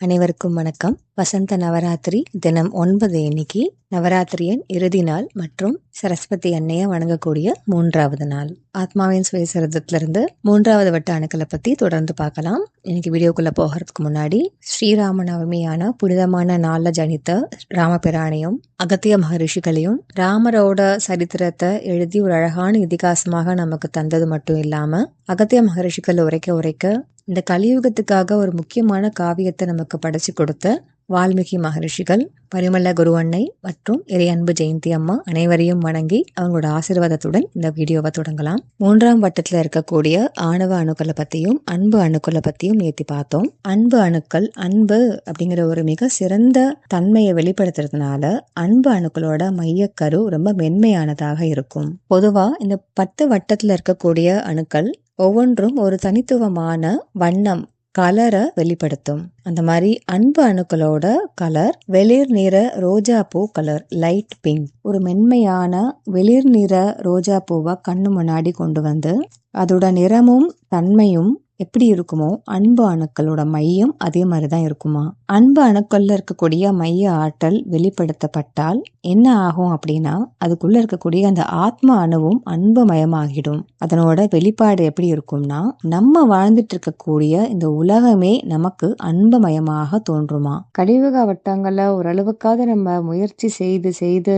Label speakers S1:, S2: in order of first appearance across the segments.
S1: அனைவருக்கும் வணக்கம். வசந்த நவராத்திரி தினம் 9 இன்னைக்கு நவராத்திரியின் இறுதி நாள் மற்றும் சரஸ்வதி அன்னைய வணங்கக்கூடிய 3வது நாள். ஆத்மாவின் சுயசரிதத்திலிருந்து 3வது வட்ட அணுக்களை பத்தி தொடர்ந்து பார்க்கலாம். இன்னைக்கு வீடியோக்குள்ள போகிறதுக்கு முன்னாடி ஸ்ரீராம நவமியான புனிதமான நாள்ல ஜனித்த ராமபிரானையும் அகத்திய மகரிஷிகளையும் ராமரோட சரித்திரத்தை எழுதி ஒரு அழகான இதிகாசமாக நமக்கு தந்தது மட்டும் இல்லாம அகத்திய மகரிஷிகள் உரைக்க இந்த கலியுகத்துக்காக ஒரு முக்கியமான காவியத்தை நமக்கு படைச்சு கொடுத்த வால்மீகி மகரிஷிகள், பரிமள குரு அன்னை மற்றும் இறையன்பு ஜெயந்தி அம்மா அனைவரையும் வணங்கி அவங்களோட ஆசீர்வாதத்துடன் இந்த வீடியோவை தொடங்கலாம். 3ஆம் வட்டத்துல இருக்கக்கூடிய ஆணவ அணுக்களை பத்தியும் அன்பு அணுக்களை பத்தியும் நேத்தி பார்த்தோம். அன்பு அணுக்கள், அன்பு அப்படிங்கிற ஒரு மிக சிறந்த தன்மையை வெளிப்படுத்துறதுனால அன்பு அணுக்களோட மையக்கரு ரொம்ப மென்மையானதாக இருக்கும். பொதுவா இந்த 10 வட்டத்துல இருக்கக்கூடிய அணுக்கள் ஒவ்வொன்றும் ஒரு தனித்துவமான வண்ணம், கலரை வெளிப்படுத்தும். அந்த மாதிரி அன்பு அணுக்களோட கலர் வெளிர் நிற ரோஜா பூ கலர், லைட் பிங்க். ஒரு மென்மையான வெளிர் நிற ரோஜா பூவை கண்ணு முன்னாடி கொண்டு வந்து அதோட நிறமும் தன்மையும் எப்படி இருக்குமோ அன்பு அணுக்களோட மையம் அதே மாதிரிதான் இருக்குமா. அன்பு அணுக்கள்ல இருக்கக்கூடிய மைய ஆற்றல் வெளிப்படுத்தப்பட்டால் என்ன ஆகும் அப்படின்னா அதுக்குள்ள இருக்கக்கூடிய அந்த ஆத்ம அணுவும் அன்பு மயமாகிடும். அதனோட வெளிப்பாடு எப்படி இருக்கும்னா நம்ம வாழ்ந்துட்டு இருக்கக்கூடிய இந்த உலகமே நமக்கு அன்பு மயமாக தோன்றுமா. கலியுக வட்டங்கள்ல ஓரளவுக்காவது நம்ம முயற்சி செய்து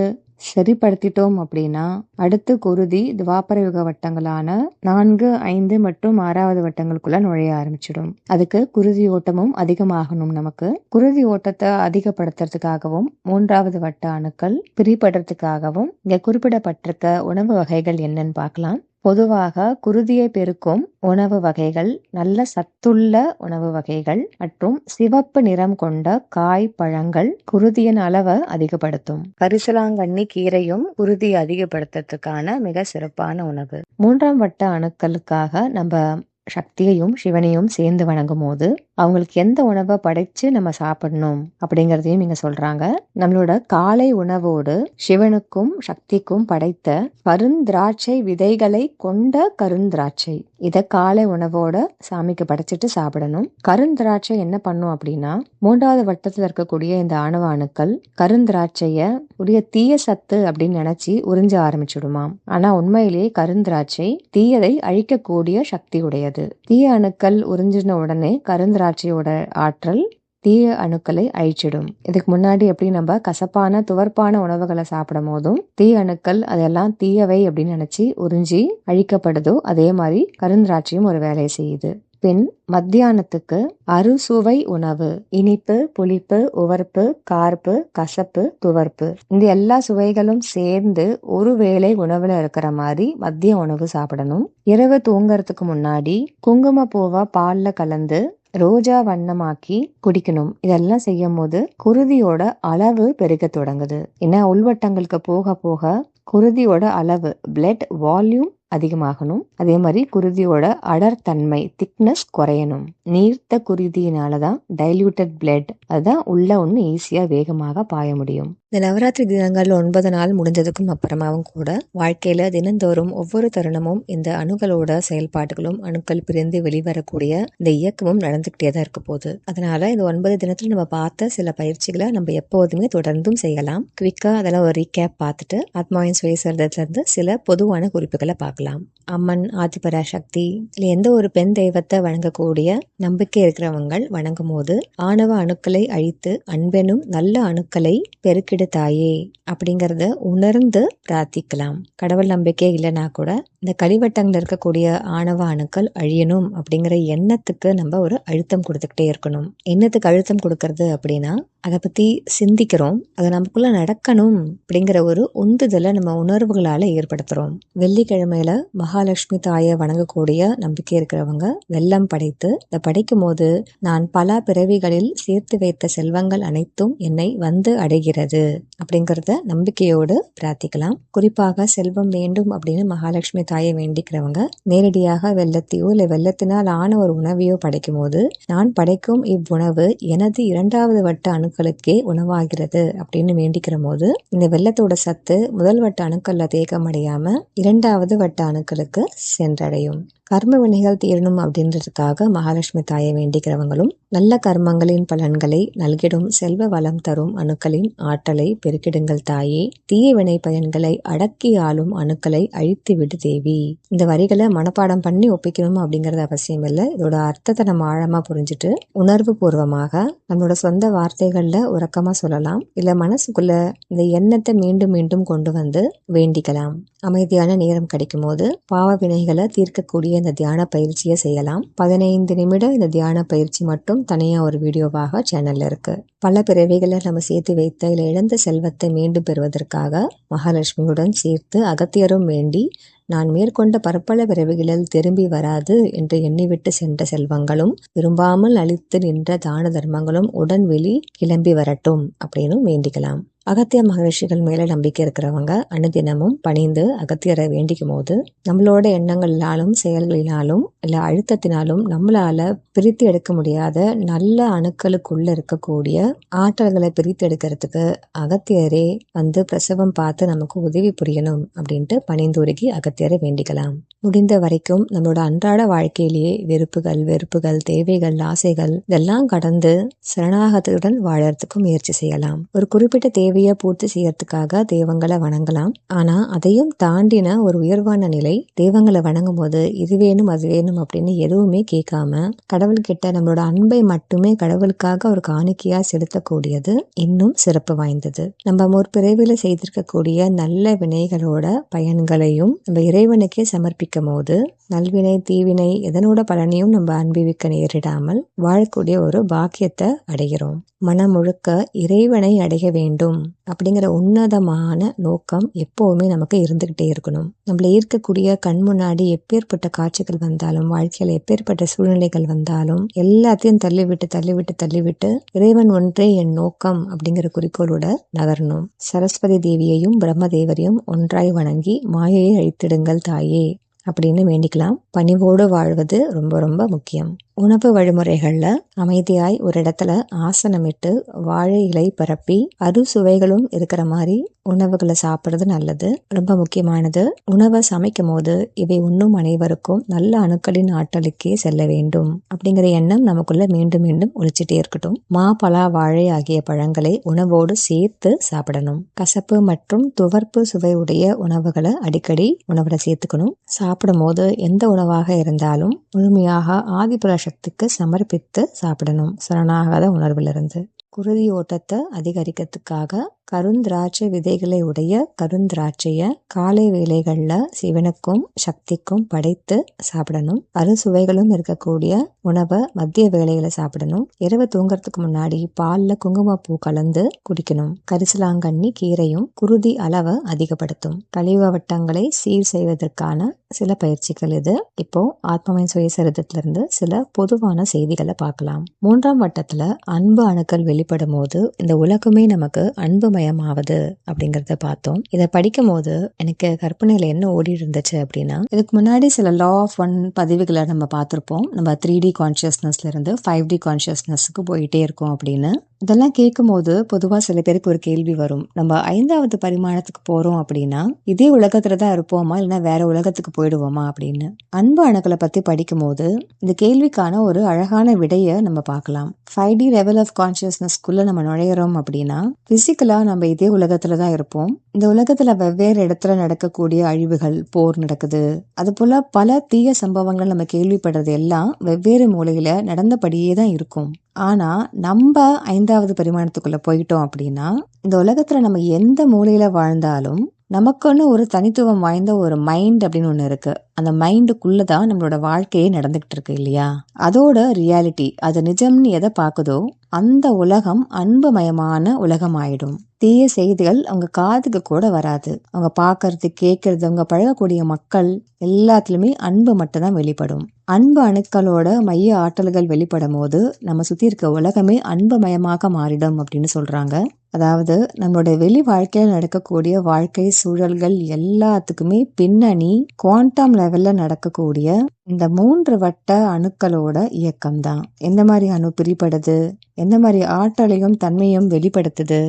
S1: சரிப்படுத்திட்டோம் அப்படின்னா அடுத்து குருதி துவாபர யுக வட்டங்களான 4, 5 மற்றும் 6வது வட்டங்களுக்குள்ள நுழைய ஆரம்பிச்சிடும். அதுக்கு குருதி ஓட்டமும் அதிகமாகணும். நமக்கு குருதி ஓட்டத்தை அதிகப்படுத்துறதுக்காகவும் 3வது வட்ட அணுக்கள் பிரிபடுறதுக்காகவும் இங்க குறிப்பிடப்பட்டிருக்க உணவு வகைகள் என்னன்னு பார்க்கலாம். பொதுவாக குருதியை பெருக்கும் உணவு வகைகள், நல்ல சத்துள்ள உணவு வகைகள் மற்றும் சிவப்பு நிறம் கொண்ட காய் பழங்கள் குருதியின் அளவை அதிகப்படுத்தும். கரிசலாங்கண்ணி கீரையும் குருதியை அதிகப்படுத்துறதுக்கான மிக சிறப்பான உணவு. 3ஆம் வட்ட அணுக்களுக்காக நம்ம சக்தியையும் சிவனையும் சேர்ந்து வணங்கும் போது அவங்களுக்கு எந்த உணவை படைச்சு நம்ம சாப்பிடணும் அப்படிங்கறதையும் இங்க சொல்றாங்க. நம்மளோட காலை உணவோடு சிவனுக்கும் சக்திக்கும் படைத்த கருந்திராட்சை விதைகளை கொண்ட கருந்திராட்சை, இத காலை உணவோட சாமிக்கு படைச்சிட்டு சாப்பிடணும். கருந்திராட்சை என்ன பண்ணும் அப்படின்னா 3வது வட்டத்துல இருக்கக்கூடிய இந்த ஆணவ அணுக்கள் கருந்திராட்சைய உடைய தீய சத்து அப்படின்னு நினைச்சு உறிஞ்ச ஆரம்பிச்சுடுமாம். ஆனா உண்மையிலேயே கருந்திராட்சை தீயதை அழிக்கக்கூடிய சக்தி உடையது. தீய அணுக்கள் உறிஞ்சின உடனே கருந்திராட்சையோட ஆற்றல் தீய அணுக்களை அழிச்சிடும். இதுக்கு முன்னாடி எப்படி நம்ம கசப்பான துவர்ப்பான உணவுகளை சாப்பிடும் போதும் தீய அணுக்கள் அதெல்லாம் தீயவை அப்படின்னு நினைச்சு உறிஞ்சி அழிக்கப்படுதோ அதே மாதிரி கருந்திராட்சியும் ஒரு வேலையை செய்யுது. பின் மத்தியானத்துக்கு அறுசுவை உணவு, இனிப்பு, புளிப்பு, உவர்ப்பு, கார்ப்பு, கசப்பு, துவர்ப்பு, இந்த எல்லா சுவைகளும் சேர்ந்து ஒரு வேளை உணவுல இருக்கிற மாதிரி மதிய உணவு சாப்பிடணும். இரவு தூங்கறதுக்கு முன்னாடி குங்குமப்பூவை பால்ல கலந்து ரோஜா வண்ணமாக்கி குடிக்கணும். இதெல்லாம் செய்யும் போது குருதியோட அளவு பெருக தொடங்குது. ஏன்னா உள்வட்டங்களுக்கு போக போக குருதியோட அளவு, பிளட் வால்யூம் அதிகமாகணும். அதே மாதிரி குருதியோட அடர்த்தன்மை, திக்னஸ் குறையணும். நீர்த்த குருதியினாலதான் டைல்யூட்டட் பிளட், அதுதான் உள்ள ஒண்ணு ஈஸியா வேகமாக பாய முடியும். இந்த நவராத்திரி தினங்கள் 9 நாள் முடிஞ்சதுக்கும் அப்புறமாவும் கூட வாழ்க்கையில தினந்தோறும் ஒவ்வொரு தருணமும் இந்த அணுக்களோட செயல்பாடுகளும் அணுக்கள் பிரிந்து வெளிவரக்கூடிய இந்த இயக்கமும் நடந்துகிட்டே தான் இருக்க போகுது. அதனால இந்த 9 தினத்துல நம்ம பார்த்த சில பயிற்சிகளை நம்ம எப்போதுமே தொடர்ந்தும் செய்யலாம். குவிக்கா அதெல்லாம் ஒரு ரீகேப் பார்த்துட்டு ஆத்மாவின் சுயசரிதத்துல இருந்து சில பொதுவான குறிப்புகளை பார்க்கலாம். அம்மன், ஆதிபராசக்தி இல்ல எந்த ஒரு பெண் தெய்வத்தை வணங்கக்கூடிய நம்பிக்கை இருக்கிறவங்க வணங்கும் போது ஆணவ அணுக்களை அழித்து அன்பெனும் நல்ல அணுக்களை பெருக்கிடு தாயே அப்படிங்கறத உணர்ந்து பிரார்த்திக்கலாம். கடவுள் நம்பிக்கை இல்லைன்னா கூட இந்த கலிவட்டங்கள்ல இருக்கக்கூடிய ஆணவ அணுக்கள் அழியணும் அப்படிங்கிற எண்ணத்துக்கு நம்ம ஒரு அழுத்தம் கொடுத்துக்கிட்டே இருக்கணும். எண்ணத்துக்கு அழுத்தம் கொடுக்கறது அப்படின்னா அதை பத்தி சிந்திக்கிறோம், அது நமக்குள்ள நடக்கணும் அப்படிங்கிற ஒரு உந்துதலை நம்ம உணர்வுகளால ஏற்படுத்துறோம். வெள்ளிக்கிழமையில மகாலட்சுமி தாயை வணங்கக்கூடிய நம்பிக்கை இருக்கிறவங்க வெல்லம் படைத்து இதை படைக்கும் போது நான் பல பிறவிகளில் சேர்த்து வைத்த செல்வங்கள் அனைத்தும் என்னை வந்து அடைகிறது அப்படிங்கறத நம்பிக்கையோடு பிரார்த்திக்கலாம். குறிப்பாக செல்வம் வேண்டும் அப்படின்னு மகாலட்சுமி தாயை வேண்டிக்கிறவங்க நேரடியாக வெல்லத்தையோ இல்ல வெல்லத்தினால் ஆன ஒரு உணவையோ படைக்கும் போது நான் படைக்கும் இவ்வுணவு எனது 2வது வட்ட அணுக்களுக்கே உணவாகிறது அப்படின்னு வேண்டிக்கிற போது இந்த வெல்லத்தோட சத்து முதல் வட்ட அணுக்கள்ல தேக்கம் அடையாம 2வது வட்ட அணுக்களுக்கு சென்றடையும். கர்ம வினைகள் தீரணும் அப்படின்றதுக்காக மகாலட்சுமி தாயை வேண்டிக்கிறவங்களும் நல்ல கர்மங்களின் பலன்களை நல்கிடும் செல்வ வளம் தரும் அணுக்களின் ஆற்றலை பெருக்கிடுங்கள் தாயே, தீய வினை பயன்களை அடக்கி ஆளும் அணுக்களை அழித்து விடு தேவி. இந்த வரிகளை மனப்பாடம் பண்ணி ஒப்பிக்கணும் அப்படிங்கறது அவசியம் இல்லை. இதோட அர்த்தத்தை நம்ம ஆழமா புரிஞ்சுட்டு உணர்வு பூர்வமாக நம்மளோட சொந்த வார்த்தைகள்ல உறக்கமா சொல்லலாம். இல்ல மனசுக்குள்ள இந்த எண்ணத்தை மீண்டும் மீண்டும் கொண்டு வந்து வேண்டிக்கலாம். அமைதியான நேரம் கிடைக்கும் போது பாவ வினைகளை தீர்க்கக்கூடிய இந்த தியான பயிற்சியை செய்யலாம். 15 நிமிடம் இந்த தியான பயிற்சி மட்டும் தனியா ஒரு வீடியோவாக சேனல்ல இருக்கு. பல பிறவிகளை நம்ம சேர்த்து வைத்த இல்ல இழந்த செல்வத்தை மீண்டும் பெறுவதற்காக மகாலட்சுமியுடன் சேர்த்து அகத்தியரும் வேண்டி நான் மேற்கொண்ட பற்பல பிறவிகளில் திரும்பி வராது என்று எண்ணிவிட்டு சென்ற செல்வங்களும் விரும்பாமல் அளித்து நின்ற தான தர்மங்களும் உடன் வெளி கிளம்பி வரட்டும் அப்படின்னு வேண்டிக்கலாம். அகத்திய மகரிஷிகள் மேல நம்பிக்கை இருக்கிறவங்க அனுதினமும் பணிந்து அகத்தியரை வேண்டிக்கும் போது நம்மளோட எண்ணங்களினாலும் செயல்களினாலும் இல்ல அழுத்தத்தினாலும் நம்மளால பிரித்து எடுக்க முடியாத நல்ல அணுக்களுக்குள்ள இருக்கக்கூடிய ஆற்றல்களை பிரித்து எடுக்கிறதுக்கு அகத்தியரே வந்து பிரசவம் பார்த்து நமக்கு உதவி புரியணும் அப்படின்ட்டு பணிந்துருகி அகத்தியரை வேண்டிக்கலாம். முடிந்த வரைக்கும் நம்மளோட அன்றாட வாழ்க்கையிலேயே வெறுப்புகள், தேவைகள், ஆசைகள் இதெல்லாம் கடந்து சரணாகத்துடன் வாழறதுக்கு முயற்சி செய்யலாம். ஒரு குறிப்பிட்ட தேவையை பூர்த்தி செய்யறதுக்காக தெய்வங்களை வணங்கலாம். ஆனா அதையும் தாண்டின ஒரு உயர்வான நிலை தெய்வங்களை வணங்கும் போது இது வேணும் அது வேணும் அப்படின்னு எதுவுமே கேட்காம கடவுள்கிட்ட நம்மளோட அன்பை மட்டுமே கடவுளுக்காக ஒரு காணிக்கையா செலுத்தக்கூடியது இன்னும் சிறப்பு வாய்ந்தது. நம்ம முற்பிறவில செய்திருக்கக்கூடிய நல்ல வினைகளோட பயன்களையும் நம்ம இறைவனுக்கே சமர்ப்பிக்கும் போது நல்வினை தீவினை எதனோட பலனையும் நம்ம அனுபவிக்க நேரிடாமல் வாழக்கூடிய ஒரு பாக்கியத்தை அடைகிறோம். மனம் முழுக்க இறைவனை அடைய வேண்டும் அப்படிங்கிற உன்னதமான நோக்கம் எப்பவுமே நமக்கு இருந்துகிட்டே இருக்கணும். நம்மள ஈர்க்கக்கூடிய கண் முன்னாடி எப்பேற்பட்ட காட்சிகள் வந்தாலும், வாழ்க்கையில எப்பேற்பட்ட சூழ்நிலைகள் வந்தாலும் எல்லாத்தையும் தள்ளிவிட்டு இறைவன் ஒன்றே என் நோக்கம் அப்படிங்கிற குறிக்கோளோட நகரணும். சரஸ்வதி தேவியையும் பிரம்மதேவரையும் ஒன்றாய் வணங்கி மாயையை அழித்திடுங்கள் தாயே அப்படின்னு வேண்டிக்கலாம். பணிவோடு வாழ்வது ரொம்ப ரொம்ப முக்கியம். உணவு வழிமுறைகள்ல அமைதியாய் ஒரு இடத்துல ஆசனமிட்டு வாழை இலை பரப்பி அறுசுவைகளும் இருக்கிற மாதிரி உணவுகளை சாப்பிடுறது நல்லது. ரொம்ப முக்கியமானது, உணவை சமைக்கும் போது இவை உண்ணும் அனைவருக்கும் நல்ல அணுக்களின் ஆற்றலுக்கே செல்ல வேண்டும் அப்படிங்கிற எண்ணம் நமக்குள்ள மீண்டும் மீண்டும் ஒழிச்சிட்டே இருக்கட்டும். மா, பலா, வாழை ஆகிய பழங்களை உணவோடு சேர்த்து சாப்பிடணும். கசப்பு மற்றும் துவர்ப்பு சுவை உடைய உணவுகளை அடிக்கடி உணவுல சேர்த்துக்கணும். சாப்பிடும் போது எந்த உணவாக இருந்தாலும் முழுமையாக ஆதிபுர சக்திக்கு சமர்ப்பித்து சாப்பிடணும். சரணாகாத உணர்விலிருந்து குருதி ஓட்டத்தை அதிகரிக்கிறதுக்காக கருந்திராட்சை விதைகளை உடைய கருந்திராட்சைய காலை வேளைகள்ல சிவனுக்கும் சக்திக்கும் படைத்து சாப்பிடணும். அறுசுவைகளும் இருக்கக்கூடிய உணவை மதிய வேளையில சாப்பிடணும். இரவு தூங்கறதுக்கு முன்னாடி பால்ல குங்குமப்பூ கலந்து குடிக்கணும். கரிசலாங்கண்ணி கீரையும் குருதி அளவை அதிகப்படுத்தும். கழிவு வட்டங்களை சீர் செய்வதற்கான சில பயிற்சிகள் இது. இப்போ ஆத்மாவின் சுயசரிதத்திலிருந்து சில பொதுவான செய்திகளை பார்க்கலாம். 3ஆம் வட்டத்துல அன்பு அணுக்கள் வெளிப்படும் போது இந்த உலகமே நமக்கு அன்பு மயமாவது அப்படிங்கறத பார்த்தோம். இதை படிக்கும் போது எனக்கு கற்பனையில என்ன ஓடி இருந்துச்சு அப்படின்னா, இதுக்கு முன்னாடி சில லா ஆஃப் 1 பதிவுகளை நம்ம பார்த்திருப்போம். நம்ம 3D கான்சியஸ்னஸ்ல இருந்து 5D கான்சியஸ்னஸ்க்கு போயிட்டே இருக்கோம் அப்படின்னு. இதெல்லாம் கேட்கும் போது பொதுவா சில பேருக்கு ஒரு கேள்வி வரும். நம்ம 5வது பரிமாணத்துக்கு போறோம் அப்படின்னா இதே உலகத்துலதான் இருப்போமா இல்லைன்னா வேற உலகத்துக்கு போயிடுவோமா அப்படின்னு. அன்பு அணுக்களை பத்தி படிக்கும் போது இந்த கேள்விக்கான ஒரு அழகான விடையை நம்ம பார்க்கலாம். 5D லெவல் ஆஃப் கான்சியஸ்னஸ்க்குள்ள நம்ம நுழையிறோம் அப்படின்னா பிசிக்கலா நம்ம இதே உலகத்துலதான் இருப்போம். இந்த உலகத்துல வெவ்வேறு இடத்துல நடக்கக்கூடிய அழிவுகள், போர் நடக்குது. அது போல பல தீய சம்பவங்கள் நம்ம கேள்விப்படுறது எல்லாம் வெவ்வேறு மூலையில நடந்தபடியே தான் இருக்கும். ஆனா நம்ம 5வது பரிமாணத்துக்குள்ள போயிட்டோம் அப்படின்னா இந்த உலகத்துல நம்ம எந்த மூலையில வாழ்ந்தாலும் நமக்குன்னு ஒரு தனித்துவம் வாய்ந்த ஒரு மைண்ட் அப்படின்னு ஒண்ணு இருக்கு. அந்த மைண்டுக்குள்ளதான் நம்மளோட வாழ்க்கையே நடந்துகிட்டு இருக்கு இல்லையா? அதோட ரியாலிட்டி, அது நிஜம்னு எதை பாக்குதோ அந்த உலகம் அன்புமயமான உலகம் ஆயிடும். தீய செய்திகள் அவங்க காதுக்கு கூட வராது. அவங்க பாக்குறது, கேட்கறது, அவங்க பழகக்கூடிய மக்கள் எல்லாத்துலயுமே அன்பு மட்டும்தான் வெளிப்படும். அன்பு அணுக்களோட மைய ஆற்றல்கள் வெளிப்படும் போது நம்ம சுத்தி இருக்க உலகமே அன்புமயமாக மாறிடும் அப்படின்னு சொல்றாங்க. அதாவது நம்மளுடைய வெளி வாழ்க்கையில நடக்கக்கூடிய வாழ்க்கை சூழல்கள் எல்லாத்துக்குமே பின்னணி குவாண்டம் லெவல்ல நடக்கக்கூடிய இந்த 3 வட்ட அணுக்களோட இயக்கம் தான். எந்த மாதிரி அணு பிரிப்படுது, எந்த மாதிரி ஆற்றலையும் தன்மையும் வெளிப்படுத்துது,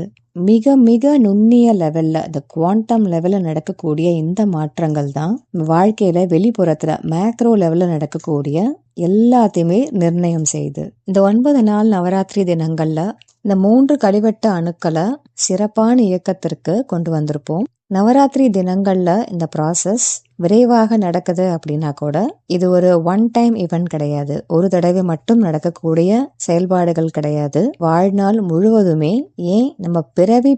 S1: மிக மிக நுண்ணிய லெவல்ல இந்த குவாண்டம் லெவல்ல நடக்கக்கூடிய இந்த மாற்றங்கள் தான் வாழ்க்கையில வெளிப்புறத்துல மேக்ரோ லெவல்ல நடக்கக்கூடிய எல்லாத்தையுமே நிர்ணயம் செய்யுது. இந்த 9 நாள் நவராத்திரி தினங்கள்ல இந்த 3 கழிவட்ட அணுக்களை சிறப்பான இயக்கத்திற்கு கொண்டு வந்திருப்போம். நவராத்திரி தினங்கள்ல இந்த ப்ராசஸ் விரைவாக நடக்குது அப்படின்னா கூட இது ஒரு ஒன் டைம் இவெண்ட் கிடையாது. ஒரு தடவை மட்டும் நடக்கக்கூடிய செயல்பாடுகள் கிடையாது. வாழ்நாள் முழுவதுமே ஏன் நம்ம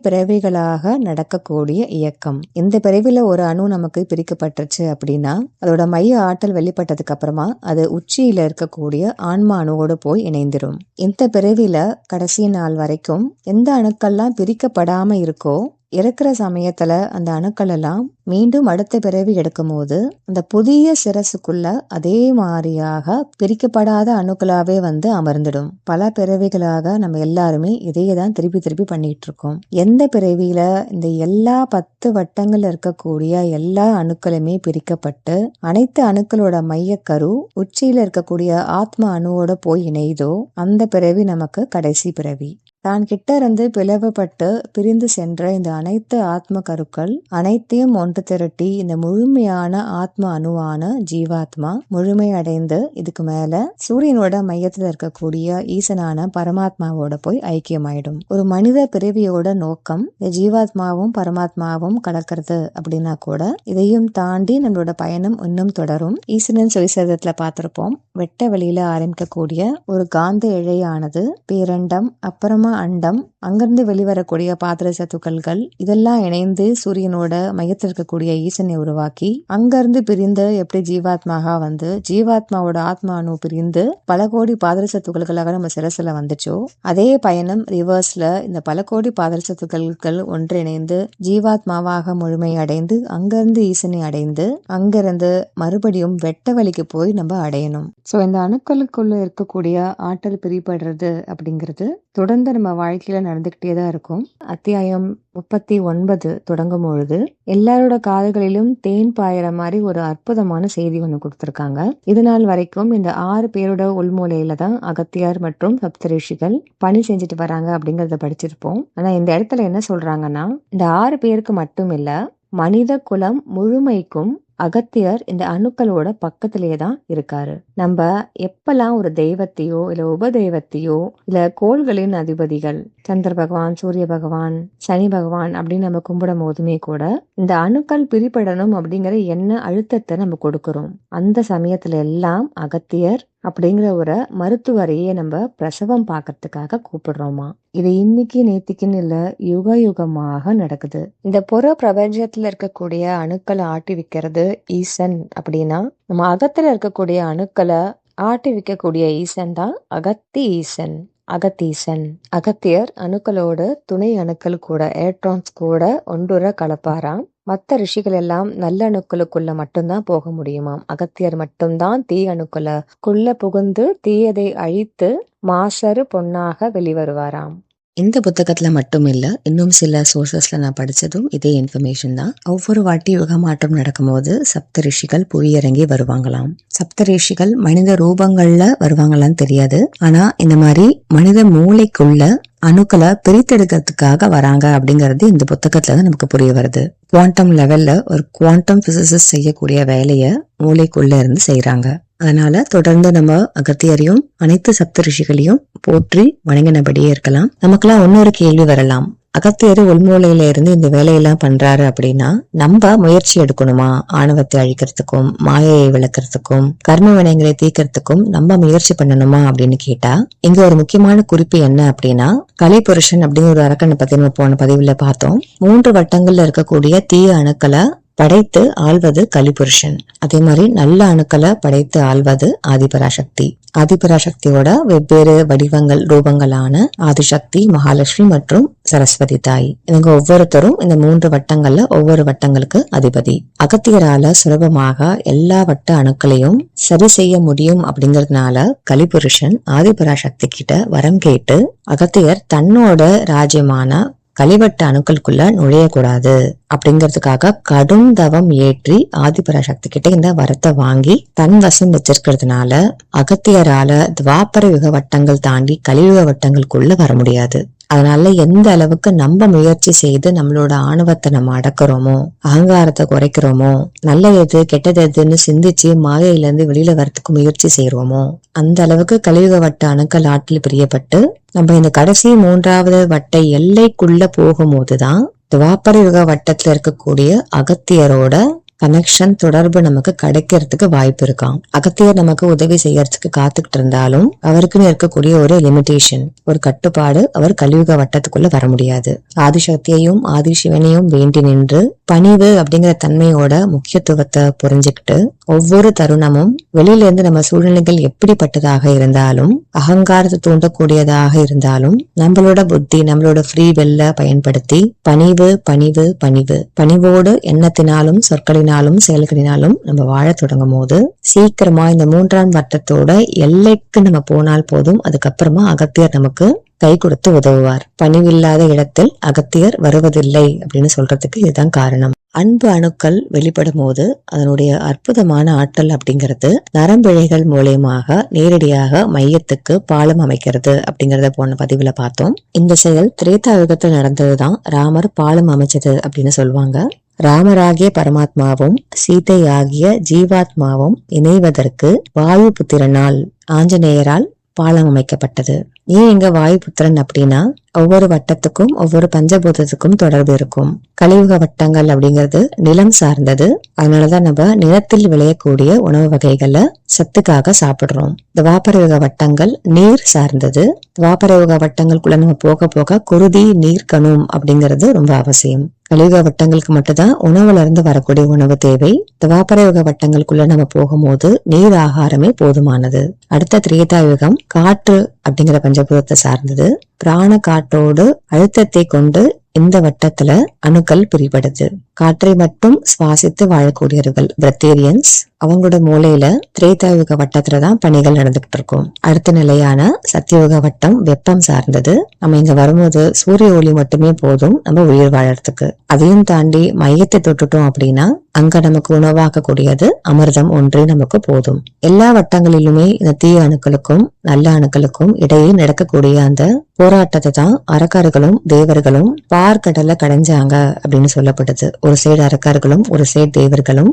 S1: பிறவிகளாக நடக்கக்கூடிய இயக்கம். இந்த பிறவில ஒரு அணு நமக்கு பிரிக்கப்பட்டுருச்சு அப்படின்னா அதோட மைய ஆற்றல் வெளிப்பட்டதுக்கு அப்புறமா அது உச்சியில இருக்கக்கூடிய ஆன்மா அணுவோடு போய் இணைந்திரும். இந்த பிறவில கடைசி நாள் வரைக்கும் எந்த அணுக்கள்லாம் பிரிக்கப்படாம இருக்கோ இறக்குற சமயத்துல அந்த அணுக்கள் எல்லாம் மீண்டும் அடுத்த பிறவி எடுக்கும் போது அந்த புதிய சிரசுக்குள்ள அதே மாதிரியாக பிரிக்கப்படாத அணுக்களாவே வந்து அமர்ந்துடும். பல பிறவிகளாக நம்ம எல்லாருமே இதையே தான் திருப்பி பண்ணிட்டு இருக்கோம். எந்த பிறவியில இந்த எல்லா 10 வட்டங்கள்ல இருக்கக்கூடிய எல்லா அணுக்களுமே பிரிக்கப்பட்டு அனைத்து அணுக்களோட மையக்கரு உச்சியில இருக்கக்கூடிய ஆத்ம அணுவோட போய் இணைதோ அந்த பிறவி நமக்கு கடைசி பிறவி. தான் கிட்ட இருந்து பிளவுபட்டு பிரிந்து சென்ற இந்த அனைத்து ஆத்ம கருக்கள் அனைத்தையும் ஒன்று திரட்டி இந்த முழுமையான ஆத்ம அணுவான ஜீவாத்மா முழுமை அடைந்து இதுக்கு மேல சூரியனோட மையத்துல இருக்கக்கூடிய ஈசனான பரமாத்மாவோட போய் ஐக்கியமாயிடும். ஒரு மனித பிறவியோட நோக்கம் இந்த ஜீவாத்மாவும் பரமாத்மாவும் கலக்கிறது அப்படின்னா கூட இதையும் தாண்டி நம்மளோட பயணம் இன்னும் தொடரும். ஈசனின் சுவிசேஷத்துல பார்த்திருப்போம். வெட்ட வெளியில ஆரம்பிக்கக்கூடிய ஒரு காந்த இழையானது பேரண்டம், அப்புறமா அண்டம், அங்கிருந்து வெளிவரக்கூடிய பாதரச துகள்கள் இதெல்லாம் இணைந்து சூரியனோட மையத்தில் இருக்கக்கூடிய ஈசனை உருவாக்கி அங்கிருந்து பிரிந்து எப்படி ஜீவாத்மாக வந்து ஜீவாத்மாவோட ஆத்மா அணு பிரிந்து பல கோடி பாதரச துகள்களாக நம்ம சிரசுல வந்துச்சோ அதே பயணம் ரிவர்ஸ்ல இந்த பல கோடி பாதரச துகள்கள் ஒன்றிணைந்து ஜீவாத்மாவாக முழுமை அடைந்து அங்கிருந்து ஈசனை அடைந்து அங்கிருந்து மறுபடியும் வெட்ட வழிக்கு போய் நம்ம அடையணும். சோ இந்த அணுக்களுக்குள்ள இருக்கக்கூடிய ஆற்றல் பிரிப்படுறது அப்படிங்கிறது தொடர்ந்து நம்ம வாழ்க்கையில நடந்துகிட்டே தான் இருக்கும். அத்தியாயம் 39 தொடங்கும் பொழுது எல்லாரோட காதுகளிலும் தேன் பாயிற மாதிரி ஒரு அற்புதமான செய்தி ஒண்ணு கொடுத்திருக்காங்க. இது நாள் வரைக்கும் இந்த 6 பேரோட உள்மூலையில தான் அகத்தியர் மற்றும் சப்தரிஷிகள் பணி செஞ்சுட்டு வராங்க அப்படிங்கறத படிச்சிருப்போம். ஆனா இந்த இடத்துல என்ன சொல்றாங்கன்னா இந்த 6 பேருக்கு மட்டும் இல்ல மனித குலம் முழுமைக்கும் அகத்தியர் இந்த அணுக்களோட பக்கத்திலேயே தான் இருக்காரு. நம்ம எப்பெல்லாம் ஒரு தெய்வத்தையோ இல்ல உபதெய்வத்தையோ இல்ல கோள்களின் அதிபதிகள் சந்திர பகவான், சூரிய பகவான், சனி பகவான் அப்படின்னு நம்ம கும்பிடும் போதுமே கூட இந்த அணுக்கள் பிரிப்படணும் அப்படிங்கிற எண்ண அழுத்தத்தை நம்ம கொடுக்கிறோம். அந்த சமயத்துல எல்லாம் அகத்தியர் அப்படிங்கிற ஒரு மருத்துவரையே நம்ம பிரசவம் பார்க்கறதுக்காக கூப்பிடுறோமா. இது இன்னைக்கு நேத்திக்குன்னு இல்ல, யுக யுகமாக நடக்குது. இந்த புற பிரபஞ்சத்துல இருக்கக்கூடிய அணுக்களை ஆட்டி வைக்கிறது ஈசன் அப்படின்னா நம்ம அகத்துல இருக்கக்கூடிய அணுக்களை ஆட்டி வைக்கக்கூடிய ஈசன் தான் அகத்தி ஈசன், அகத்தீசன். அகத்தியர் அணுக்களோட துணை அணுக்கள் கூட எலக்ட்ரான்ஸ் கூட ஒன்றுற கலப்பாராம். மற்ற ரிஷிகள் எல்லாம் நல்ல அணுக்களுக்குள்ள மட்டும்தான் போக முடியுமாம். அகத்தியர் மட்டும்தான் தீ அணுக்களுக்குள்ள புகுந்து தீயதை அழித்து மாசறு பொன்னாக வெளிவருவாராம். இந்த புத்தகத்துல மட்டும் இல்ல, இன்னும் சில சோர்சஸ்ல நான் படிச்சதும் இதே இன்ஃபர்மேஷன் தான். ஒவ்வொரு வாட்டி யுக மாற்றம் நடக்கும்போது சப்த ரிஷிகள் புவியிறங்கி வருவாங்களாம். சப்த ரிஷிகள் மனித ரூபங்கள்ல வருவாங்களான்னு தெரியாது. ஆனா இந்த மாதிரி மனித மூளைக்குள்ள அணுக்களை பிரித்தெடுக்கிறதுக்காக வராங்க அப்படிங்கிறது இந்த புத்தகத்துல தான் நமக்கு புரிய வருது. குவாண்டம் லெவல்ல ஒரு குவாண்டம் பிசிசிஸ்ட் செய்யக்கூடிய வேலைய மூளைக்குள்ள இருந்து செய்யறாங்க. அதனால தொடர்ந்து நம்ம அகத்தியரையும் அனைத்து சப்த ரிஷிகளையும் போற்றி வணங்கினபடியே இருக்கலாம். நமக்கெல்லாம் இன்னொரு கேள்வி வரலாம், அகத்தியர் உள்மூலையில இருந்து இந்த வேலையெல்லாம் பண்றாரு அப்படின்னா நம்ம முயற்சி எடுக்கணுமா? ஆணவத்தை அழிக்கிறதுக்கும் மாயையை விளக்குறதுக்கும் கர்ம வினைகளை தீர்க்கறதுக்கும் நம்ம முயற்சி பண்ணணுமா அப்படின்னு கேட்டா இங்க ஒரு முக்கியமான குறிப்பு என்ன அப்படின்னா கலிபுருஷன் அப்படிங்கிற ஒரு அரக்கனை பத்தி நம்ம போன பதிவுல பார்த்தோம். 3 வட்டங்கள்ல இருக்கக்கூடிய தீய அணுக்களை படைத்து ஆள்வது கலிபுருஷன். அதே மாதிரி நல்ல அணுக்களை படைத்து ஆள்வது ஆதிபராசக்தி. ஆதிபராசக்தியோட வெவ்வேறு வடிவங்கள் ரூபங்களான ஆதிசக்தி, மகாலட்சுமி மற்றும் சரஸ்வதி தாய். இவங்க ஒவ்வொருத்தரும் இந்த 3 வட்டங்கள்ல ஒவ்வொரு வட்டங்களுக்கு அதிபதி. அகத்தியரால சுலபமாக எல்லா வட்ட அணுக்களையும் சரி செய்ய முடியும் அப்படிங்கறதுனால கலிபுருஷன் ஆதிபராசக்தி கிட்ட வரம் கேட்டு அகத்தியர் தன்னோட ராஜ்யமான கழிவட்ட அணுக்களுக்குள்ள நுழையக்கூடாது அப்படிங்கிறதுக்காக கடும் தவம் ஏற்றி ஆதிபராசக்தி கிட்ட இந்த வரத்தை வாங்கி தன் வசம் வச்சிருக்கிறதுனால அகத்தியரால துவாபர யுக வட்டங்கள் தாண்டி கலியுக வட்டங்களுக்குள்ள வர முடியாது. அதனால எந்த அளவுக்கு நம்ம முயற்சி செய்து நம்மளோட ஆணவத்தை நம்ம அடக்குறோமோ, அகங்காரத்தை குறைக்கிறோமோ, நல்லது எது கெட்டது எதுன்னு சிந்திச்சு மாயையில இருந்து வெளியில வரத்துக்கு முயற்சி செய்யறோமோ, அந்த அளவுக்கு கலியுக வட்ட அணுக்கள் ஆற்றில் பிரியப்பட்டு நம்ம இந்த கடைசி 3வது வட்ட எல்லைக்குள்ள போகும்போதுதான் துவாபர யுக வட்டத்துல இருக்கக்கூடிய அகத்தியரோட கனெக்ஷன் தொடர்பு நமக்கு கிடைக்கிறதுக்கு வாய்ப்பு இருக்காம். அகத்தியர் நமக்கு உதவி செய்யறதுக்கு காத்துக்கிட்டு இருந்தாலும் அவருக்குன்னு இருக்கக்கூடிய ஒரு லிமிடேஷன், ஒரு கட்டுப்பாடு, அவர் கலியுக வட்டத்துக்குள்ள வர முடியாது. ஆதிசக்தியையும் ஆதிசிவனையும் வேண்டி நின்று பணிவு அப்படிங்கிற தன்மையோட முக்கியத்துவத்தை புரிஞ்சுக்கிட்டு ஒவ்வொரு தருணமும் வெளியில இருந்து நம்ம சூழ்நிலைகள் எப்படிப்பட்டதாக இருந்தாலும், அகங்காரத்தை தூண்டக்கூடியதாக இருந்தாலும், நம்மளோட புத்தி நம்மளோட ஃப்ரீ வெல்ல பயன்படுத்தி பணிவு பணிவு பணிவு பணிவோடு எண்ணத்தினாலும் சொற்களினாலும் செயல்களினாலும் நம்ம வாழ தொடங்கும் போது சீக்கிரமா இந்த 3ஆம் வட்டத்தோட எல்லைக்கு நம்ம போனால் போதும். அதுக்கப்புறமா அகத்தியர் நமக்கு கை கொடுத்து உதவுவார். பணிவில்லாத இடத்தில் அகத்தியர் வருவதில்லை அப்படின்னு சொல்றதுக்கு இதுதான் காரணம். அன்பு அணுக்கள் வெளிப்படும் போது அதனுடைய அற்புதமான ஆற்றல் அப்படிங்கிறது நரம்பிழைகள் மூலயமாக நேரடியாக மையத்துக்கு பாலம் அமைக்கிறது அப்படிங்கறத போன பதிவுல பார்த்தோம். இந்த செயல் திரேதா யுகத்தில் நடந்ததுதான் ராமர் பாலம் அமைச்சது அப்படின்னு சொல்லுவாங்க. ராமராகிய பரமாத்மாவும் சீதை ஆகிய ஜீவாத்மாவும் இணைவதற்கு வாயு புத்திரனால் ஆஞ்சநேயரால் பாலம் அமைக்கப்பட்டது. ஏன் இங்க வாயு புத்திரன் அப்படின்னா ஒவ்வொரு வட்டத்துக்கும் ஒவ்வொரு பஞ்சபூதத்துக்கும் தொடர்பு இருக்கும். கலியுக வட்டங்கள் அப்படிங்கிறது நிலம் சார்ந்தது. அதனாலதான் நம்ம நிலத்தில் விளையக்கூடிய உணவு வகைகளை சத்துக்காக சாப்பிடுறோம். துவாபர யுக வட்டங்கள் நீர் சார்ந்தது. துவாபர யுக வட்டங்களுக்குள்ள நம்ம போக போக குருதி நீர் கணும் அப்படிங்கிறது ரொம்ப அவசியம். கலியுக வட்டங்களுக்கு மட்டும்தான் உணவுல இருந்து வரக்கூடிய உணவு தேவை. துவாபர யுக வட்டங்களுக்குள்ள நம்ம போகும்போது நீர் ஆகாரமே போதுமானது. அடுத்த திரேதா யுகம் காற்று அப்படிங்கிற பஞ்சபூதத்தை சார்ந்தது. பிராண காற்றோடு அழுத்தத்தை கொண்டு இந்த வட்டத்துல அணுக்கள் பிரிபடுது. காற்றை மட்டும் சுவாசித்து வாழக்கூடியவர்கள் பிரத்தேரியன்ஸ். அவங்களோட மூளையில திரேதாயுக வட்டத்துலதான் பணிகள் நடந்துகிட்டு இருக்கும். அடுத்த நிலையான சத்தியுக வட்டம் வெப்பம் சார்ந்தது. நம்ம இங்க வரும்போது சூரிய ஒளி மட்டுமே போதும் நம்ம உயிர் வாழறதுக்கு. அதையும் தாண்டி மையத்தை தொட்டுட்டோம் அப்படின்னா அங்க நமக்கு உணவாக்கக்கூடியது அமிர்தம் ஒன்றே நமக்கு போதும். எல்லா வட்டங்களிலுமே இந்த தீய அணுக்களுக்கும் நல்ல அணுக்களுக்கும் இடையே நடக்கக்கூடிய அந்த போராட்டத்தை தான் அரக்கர்களும் தேவர்களும் பார்க்கடல கடைஞ்சாங்க அப்படின்னு சொல்லப்படுது. ஒரு சைடு அரக்கர்களும் ஒரு சைடு தேவர்களும்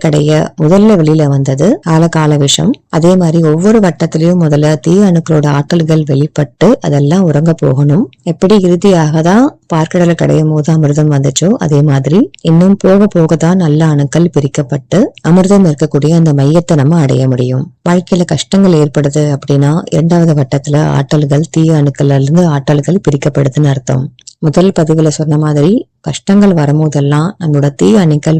S1: கடைய முதல்ல வெளியில வந்தது ஆலகால விஷம். அதே மாதிரி ஒவ்வொரு வட்டத்திலயும் முதல்ல தீய அணுக்களோட ஆற்றல்கள் வெளிப்பட்டு அதெல்லாம் உறங்க போகணும். எப்படி இறுதியாக தான் பார்க்கடலை கடையும் போது அமிர்தம் வந்துச்சோ அதே மாதிரி இன்னும் போக போகதான் நல்ல அணுக்கள் பிரிக்கப்பட்டு அமிர்தம் இருக்கக்கூடிய அந்த மையத்தை நம்ம அடைய முடியும். வாழ்க்கையில கஷ்டங்கள் ஏற்படுது அப்படின்னா 2வது வட்டத்துல ஆற்றல்கள் தீய அணுக்கள்ல இருந்து ஆற்றல்கள் பிரிக்கப்படுதுன்னு அர்த்தம். முதல் பதிவுல சொன்ன மாதிரி கஷ்டங்கள் வரும்போதெல்லாம் நம்மளோட தீய அணுக்கள்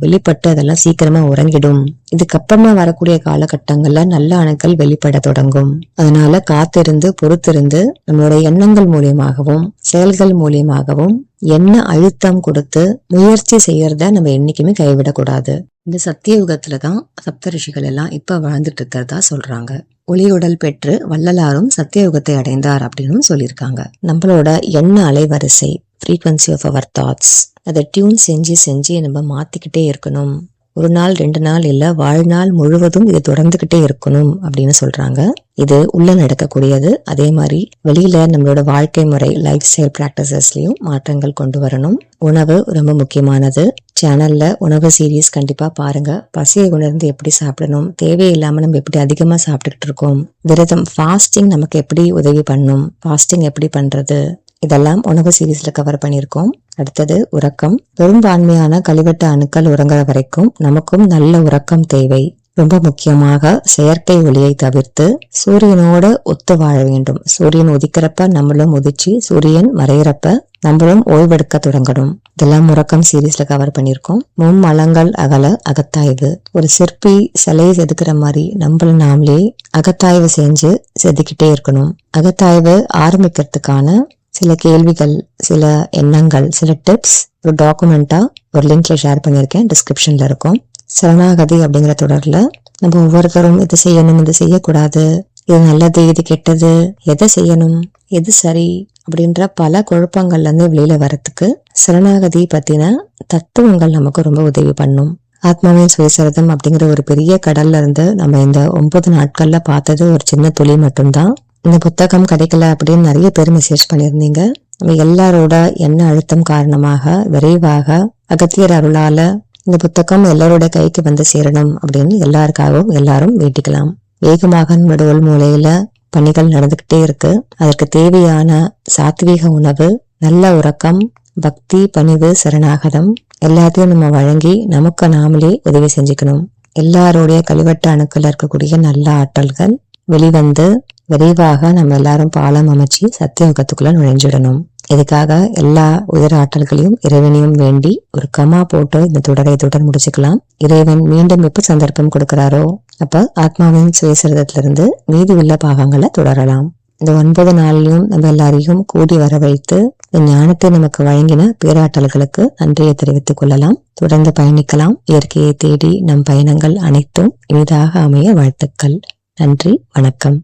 S1: வெளிப்பட்டு அதெல்லாம் சீக்கிரமா உறங்கிடும். இதுக்கப்புறமா வரக்கூடிய காலகட்டங்கள்ல நல்ல அணுக்கள் வெளிப்பட தொடங்கும். அதனால காத்திருந்து பொறுத்திருந்து நம்மளோட எண்ணங்கள் மூலியமாகவும் செயல்கள் மூலியமாகவும் என்ன அழுத்தம் கொடுத்து முயற்சி செய்யறத நம்ம என்னைக்குமே கைவிடக்கூடாது. இந்த சத்தியயுகத்துலதான் சப்த ரிஷிகள் எல்லாம் இப்ப வாழ்ந்துட்டு இருக்கிறதா சொல்றாங்க. ஒளியுடல் பெற்று வள்ளலாரும் சத்தியயுகத்தை அடைந்தார் அப்படின்னு சொல்லியிருக்காங்க. நம்மளோட எண்ண அலைவரிசை frequency of our thoughts அதை டியூன் செஞ்சு நம்ம மாத்திக்கிட்டே இருக்கணும். 1 நாள் 2 நாள் இல்ல வாழ்நாள் முழுவதும் இது தொடர்ந்துகிட்டே இருக்கணும் அப்படின்னு சொல்றாங்க. இது உள்ள நடக்கக்கூடியது. அதே மாதிரி வெளியில நம்மளோட வாழ்க்கை முறை லைஃப் ஸ்டைல் பிராக்டிசஸ்லயும் மாற்றங்கள் கொண்டு வரணும். உணவு ரொம்ப முக்கியமானது. சேனல்ல உணவு சீரீஸ் கண்டிப்பா பாருங்க. பசியை உணர்ந்து எப்படி சாப்பிடணும், தேவையில்லாம நம்ம எப்படி அதிகமா சாப்பிட்டுக்கிட்டு இருக்கோம், விரதம் ஃபாஸ்டிங் நமக்கு எப்படி உதவி பண்ணும், ஃபாஸ்டிங் எப்படி பண்றது, இதெல்லாம் உணவு சீரீஸ்ல கவர் பண்ணியிருக்கோம். அடுத்தது உறக்கம். பெரும்பான்மையான கழிவட்ட அணுக்கள் உறங்குற வரைக்கும் நமக்கும் நல்ல உறக்கம் தேவை. ரொம்ப முக்கியமாக செயற்கை ஒளியை தவிர்த்து சூரியனோட ஒத்து வாழ வேண்டும். சூரியன் உதிக்கிறப்ப நம்மளும் உதிச்சு சூரியன் மறையிறப்ப நம்மளும் ஓய்வெடுக்க தொடங்கணும். இதெல்லாம் உறக்கம் சீரீஸ்ல கவர் பண்ணியிருக்கோம். மும்மலங்கள் அகல அகத்தாய்வு. ஒரு சிற்பி சிலையை செதுக்கிற மாதிரி நம்மள நாமளே அகத்தாய்வு செஞ்சு செதுக்கிட்டே இருக்கணும். அகத்தாய்வு ஆரம்பிக்கிறதுக்கான சில கேள்விகள், சில எண்ணங்கள், சில டிப்ஸ் ஒரு டாக்குமெண்டா ஒரு லிங்க்ல ஷேர் பண்ணியிருக்கேன், டிஸ்கிரிப்ஷன்ல இருக்கும். சரணாகதி அப்படிங்கிற தொடர்ல நம்ம ஒவ்வொருத்தரும் இது செய்யணும், இது செய்யக்கூடாது, இது நல்லது, இது கெட்டது, எதை செய்யணும், எது சரி அப்படின்ற பல குழப்பங்கள்ல இருந்து வெளியில வரத்துக்கு சரணாகதி பத்தின தத்துவங்கள் நமக்கு ரொம்ப உதவி பண்ணும். ஆத்மாவின் சுயசரிதம் அப்படிங்கிற ஒரு பெரிய கடல்ல இருந்து நம்ம இந்த 9 நாட்கள்ல பார்த்தது ஒரு சின்ன துளி மட்டும்தான். இந்த புத்தகம் கிடைக்கல அப்படின்னு நிறைய பேர் மெசேஜ் பண்ணியிருந்தீங்க. நம்ம எல்லாரோட எண்ண அழுத்தம் காரணமாக விரைவாக அகத்தியர் அருளால இந்த புத்தகம் எல்லாரோட கைக்கு வந்து சேரணும் அப்படின்னு எல்லாருக்காகவும் எல்லாரும் வேண்டிக்கலாம். வேகமாக நம்மளோட உள் மூலையில பணிகள் நடந்துகிட்டே இருக்கு. அதற்கு தேவையான சாத்வீக உணவு, நல்ல உறக்கம், பக்தி, பணிவு, சரணாகதம் எல்லாத்தையும் நம்ம வழங்கி நமக்கு நாமளே உதவி செஞ்சுக்கணும். எல்லாருடைய கழிவட்ட அணுக்கள் இருக்கக்கூடிய நல்ல ஆற்றல்கள் வெளிவந்து விரைவாக நம்ம எல்லாரும் பாலம் அமைச்சு சத்தியயுகத்துக்குள்ள நுழைஞ்சிடணும். இதுக்காக எல்லா உயர் ஆற்றல்களையும் இறைவனையும் வேண்டி ஒரு கமா போட்டு இந்த தொடரை தொடர் முடிச்சுக்கலாம். இறைவன் மீண்டும் எப்ப சந்தர்ப்பம் கொடுக்கிறாரோ அப்ப ஆத்மாவின் சுயசரிதத்திலிருந்து மீதி உள்ள பாகங்களை தொடரலாம். இந்த 9 நாளிலும் நம்ம எல்லாரையும் கூடி வர வைத்து இந்த ஞானத்தை நமக்கு வழங்கின பேராற்றல்களுக்கு நன்றியை தெரிவித்துக் கொள்ளலாம். தொடர்ந்து பயணிக்கலாம். இயற்கையை தேடி நம் பயணங்கள் அனைத்தும் இனிதாக அமைய வாழ்த்துக்கள். நன்றி, வணக்கம்.